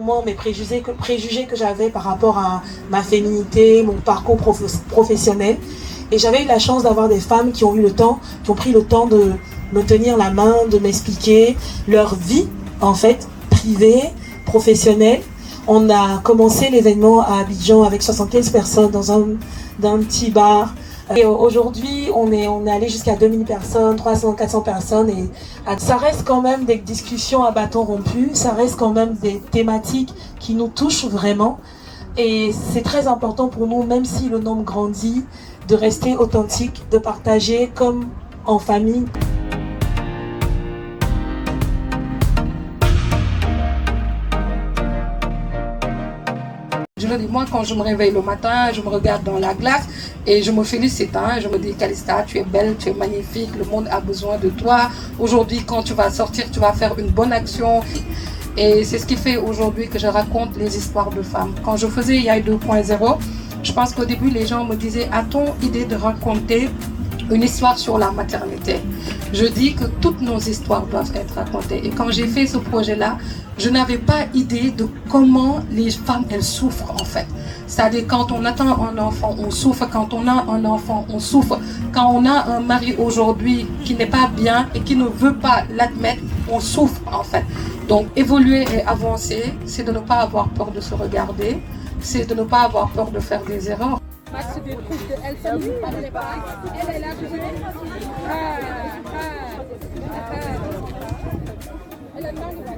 moments mes préjugés que j'avais par rapport à ma féminité, mon parcours professionnel. Et j'avais eu la chance d'avoir des femmes qui ont pris le temps de me tenir la main, de m'expliquer leur vie, en fait, privée, professionnelle. On a commencé l'événement à Abidjan avec 75 personnes dans un petit bar. Et aujourd'hui, on est allé jusqu'à 2000 personnes, 300, 400 personnes. Et ça reste quand même des discussions à bâton rompu. Ça reste quand même des thématiques qui nous touchent vraiment. Et c'est très important pour nous, même si le nombre grandit, de rester authentique, de partager comme en famille. Je le dis, moi, quand je me réveille le matin, je me regarde dans la glace et je me félicite. Je me dis, Calista, tu es belle, tu es magnifique, le monde a besoin de toi. Aujourd'hui, quand tu vas sortir, tu vas faire une bonne action. Et c'est ce qui fait aujourd'hui que je raconte les histoires de femmes. Quand je faisais Yaye 2.0, je pense qu'au début, les gens me disaient, a-t-on idée de raconter une histoire sur la maternité? Je dis que toutes nos histoires doivent être racontées. Et quand j'ai fait ce projet-là, je n'avais pas idée de comment les femmes, elles souffrent en fait. C'est-à-dire quand on attend un enfant, on souffre. Quand on a un enfant, on souffre. Quand on a un mari aujourd'hui qui n'est pas bien et qui ne veut pas l'admettre, on souffre en fait. Donc évoluer et avancer, c'est de ne pas avoir peur de se regarder, c'est de ne pas avoir peur de faire des erreurs. Max des trucs de elle seule, ne parlez pas. Elle est là, je vais. Elle est là, non, ça va.